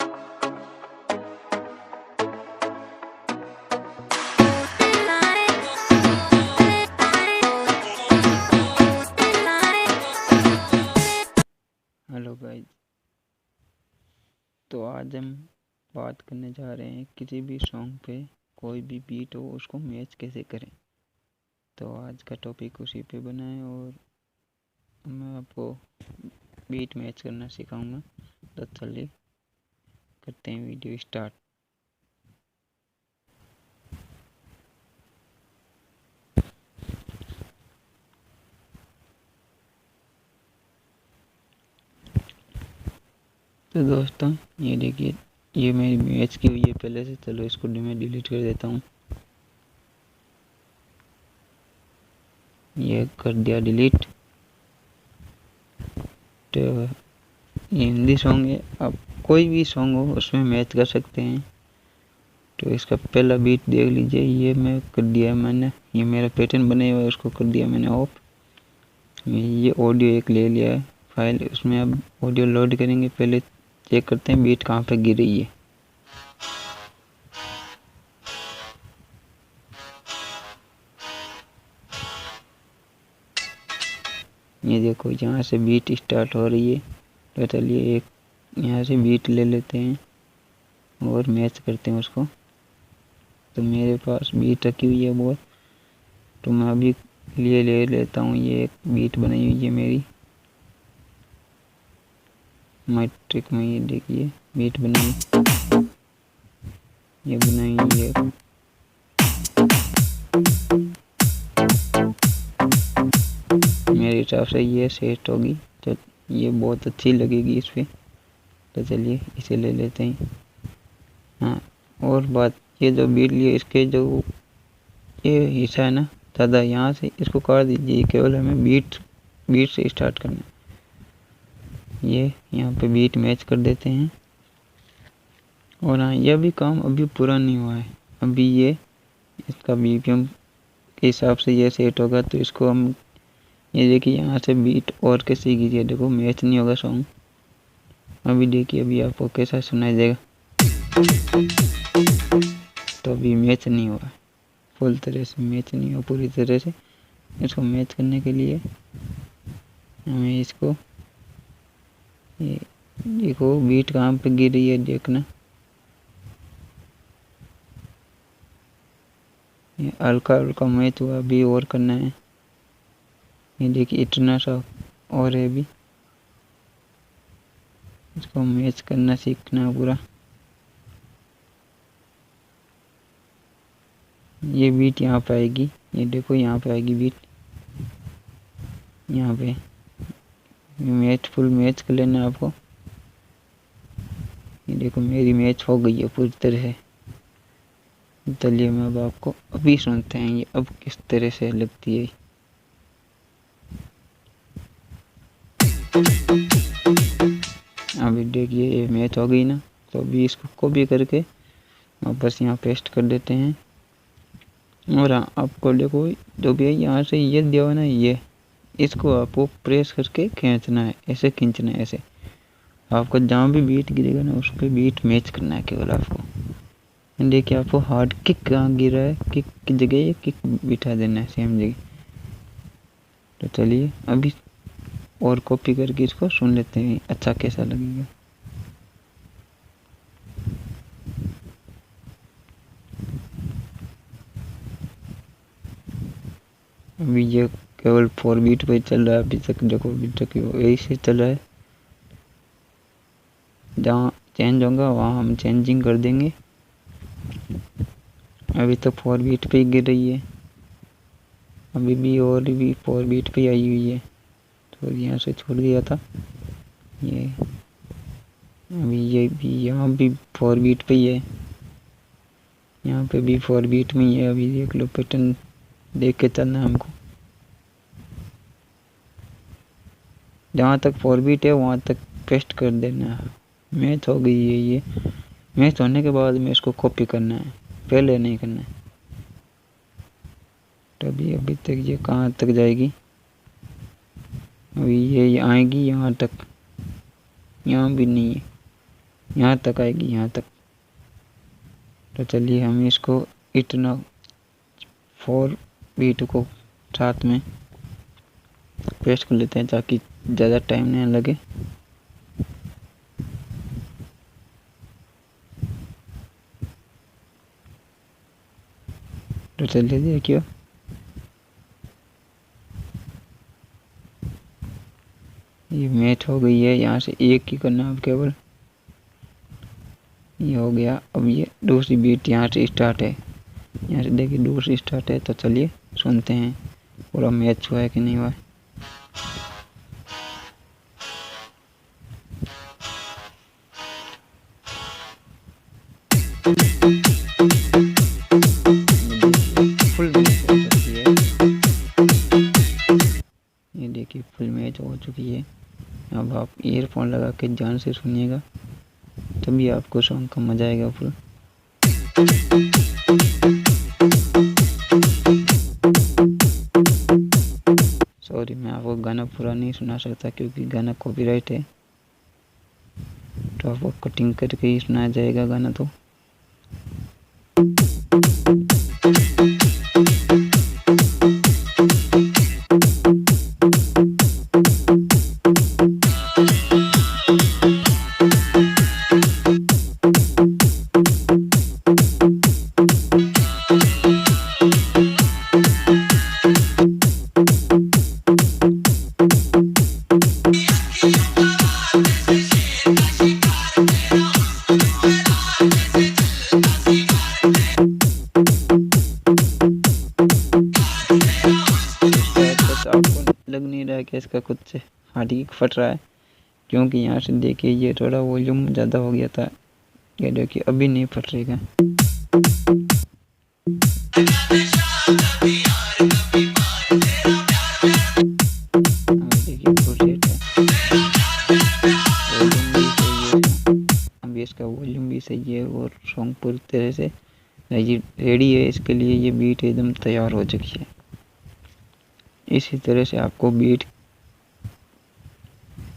Hello guys, तो आज हम बात करने जा रहे हैं किसी भी सॉन्ग पे कोई भी बीट हो उसको मैच कैसे करें। तो आज का टॉपिक उसी पे बना है और मैं आपको बीट मैच करना सिखाऊंगा। तो चलिए करते हैं वीडियो स्टार्ट। तो दोस्तों ये देखिए, ये मेरी मैच की हुई है पहले से। चलो इसको मैं डिलीट कर देता हूँ। ये कर दिया डिलीट। तो ये हिंदी सॉन्ग है, आप कोई भी सॉन्ग हो उसमें मैच कर सकते हैं। तो इसका पहला बीट देख लीजिए, ये मैं कर दिया है मैंने। ये मेरा पैटर्न बने हुआ है, उसको कर दिया मैंने ऑफ। ये ऑडियो एक ले लिया है फाइल, उसमें अब ऑडियो लोड करेंगे। पहले चेक करते हैं बीट कहाँ पे गिर रही है। ये देखो यहाँ से बीट स्टार्ट हो रही है। तो चलिए एक यहाँ से बीट ले लेते हैं और मैच करते हैं उसको। तो मेरे पास बीट रखी हुई है बहुत, तो मैं अभी ले लेता हूँ। ये एक बीट बनाई हुई है मेरी मैट्रिक में। ये देखिए बीट बनाई, ये बनाई है। मेरे हिसाब से ये सेट होगी, तो ये बहुत अच्छी लगेगी इस पे। तो चलिए इसे ले लेते हैं। हाँ, और बात, ये जो बीट लिए इसके जो ये हिस्सा है ना ज़्यादा, यहाँ से इसको काट दीजिए। केवल हमें बीट से स्टार्ट करना है। ये यहाँ पे बीट मैच कर देते हैं। और हाँ, यह भी काम अभी पूरा नहीं हुआ है। अभी ये इसका बीपीएम के हिसाब से ये सेट होगा। तो इसको हम ये देखिए यहाँ से बीट और कैसे कीजिए। देखो मैच नहीं होगा सॉन्ग। अभी देखिए, अभी आपको कैसा सुनाई देगा। तो अभी मैच नहीं हुआ, फुल तरह से मैच नहीं हुआ पूरी तरह से। इसको मैच करने के लिए हमें इसको, ये देखो बीट कहाँ पे गिर रही है देखना। ये हल्का हल्का मैच हुआ, अभी और करना है। ये देखिए इतना सा और है अभी। इसको मैच करना सीखना पूरा। ये बीट यहाँ पे आएगी, ये देखो यहाँ पे आएगी बीट। यहाँ पे मैच फुल मैच कर लेना आपको। ये देखो मेरी मैच हो गई है पूरी तरह से। चलिए मैं अब आपको अभी सुनते हैं ये अब किस तरह से लगती है। अभी देखिए ये मैच हो गई ना। तो अभी इसको कॉपी करके वापस यहाँ पेस्ट कर देते हैं। और हाँ, आपको देखो जो भी है यहाँ से ये दिया हुआ ना, ये इसको आपको प्रेस करके खींचना है। ऐसे खींचना है, ऐसे आपको जहाँ भी बीट गिरेगा ना उस पर बीट मैच करना है केवल आपको। देखिए आपको हार्ड किक कहाँ गिरा है, किक की जगह ये किक बिठा देना है सेम जगह। तो चलिए अभी और कॉपी करके इसको सुन लेते हैं अच्छा कैसा लगेगा। अभी ये केवल 4 बीट पे चल रहा है अभी तक। देखो अभी तक यही से चल रहा है। जहाँ चेंज होगा वहाँ हम चेंजिंग कर देंगे। अभी तक 4 बीट पे ही गिर रही है। अभी भी और भी 4 बीट पे आई हुई है। तो यहाँ से छोड़ दिया था ये। अभी ये भी यहाँ भी 4 बीट पे ही है, यहाँ पे भी 4 बीट में ही है। अभी देख लो, पैटर्न देख के चलना है हमको। जहाँ तक 4 बीट है वहाँ तक पेस्ट कर देना है। मैच हो गई है ये। मैच होने के बाद में इसको कॉपी करना है, पहले नहीं करना है। तो अभी तक ये कहाँ तक जाएगी। अभी ये आएगी यहाँ तक, यहाँ भी नहीं है। यहाँ तक आएगी, यहाँ तक। तो चलिए हम इसको इतना 4 बीट को साथ में पेस्ट कर लेते हैं ताकि ज़्यादा टाइम नहीं लगे। तो चलिए देखिए ये मैच हो गई है। यहाँ से एक ही करना अब केवल, ये हो गया। अब ये दूसरी बीट यहाँ से स्टार्ट है, यहाँ से देखिए दूसरी स्टार्ट है। तो चलिए सुनते हैं पूरा मैच हुआ है कि नहीं हुआ है। फुल मैच हो चुकी है, ये देखिए फुल मैच हो चुकी है। अब आप ईयरफोन लगा के ध्यान से सुनिएगा, तभी आपको सॉन्ग का मजा आएगा फुल। सॉरी, मैं आपको गाना पूरा नहीं सुना सकता क्योंकि गाना कॉपीराइट है, तो आपको कटिंग करके ही सुनाया जाएगा गाना। तो आपको लग नहीं रहा है कि इसका कुछ हार्डी फट रहा है, क्योंकि यहाँ से देखिए ये थोड़ा वॉल्यूम ज़्यादा हो गया था। ये देखिए अभी नहीं फट रहेगा। देखिए फुल सेट है, वॉल्यूम भी सही है, अभी इसका वॉल्यूम भी सही है और सॉन्ग पूरी तरह से ये रेडी है। इसके लिए ये बीट एकदम तैयार हो चुकी है। इसी तरह से आपको बीट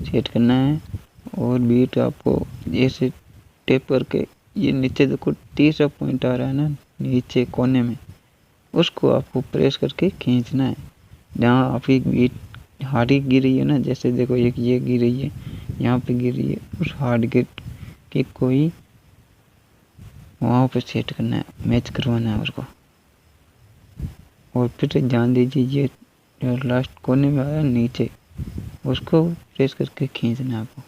सेट करना है और बीट आपको ऐसे टेप करके, ये नीचे देखो तीसरा पॉइंट आ रहा है ना नीचे कोने में, उसको आपको प्रेस करके खींचना है। जहाँ आपकी बीट हार्ड गिर रही है ना, जैसे देखो एक ये गिर रही है, यहाँ पे गिर रही है, उस हार्ड गिट की कोई वहाँ पे सेट करना है, मैच करवाना है उसको। और फिर ध्यान दीजिए ये जो लास्ट कोने में आया नीचे, उसको प्रेस करके खींचना है आपको।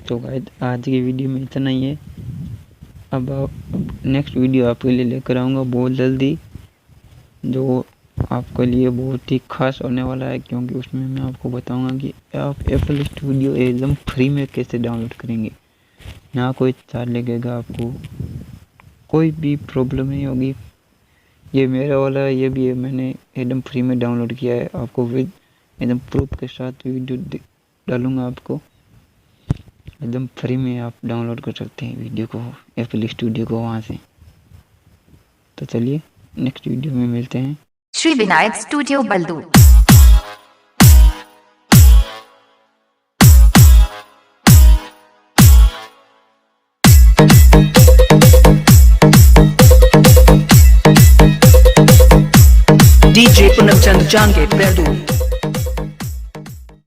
तो गाइस आज की वीडियो में इतना ही है। अब नेक्स्ट वीडियो आपके लिए लेकर आऊँगा बहुत जल्दी, जो आपके लिए बहुत ही खास होने वाला है, क्योंकि उसमें मैं आपको बताऊंगा कि आप एफएल स्टूडियो एकदम फ्री में कैसे डाउनलोड करेंगे। ना कोई चार्ज लगेगा, आपको कोई भी प्रॉब्लम नहीं होगी। ये मेरा वाला है, ये भी है, मैंने एकदम फ्री में डाउनलोड किया है। आपको विद एकदम प्रूफ के साथ वीडियो डालूंगा, आपको एकदम फ्री में आप डाउनलोड कर सकते हैं वीडियो को, एफएल स्टूडियो को वहाँ से। तो चलिए नेक्स्ट वीडियो में मिलते हैं। श्रीविनायक स्टूडियो बल्दू। DJ पूनम चंद जांगे बेल्डू।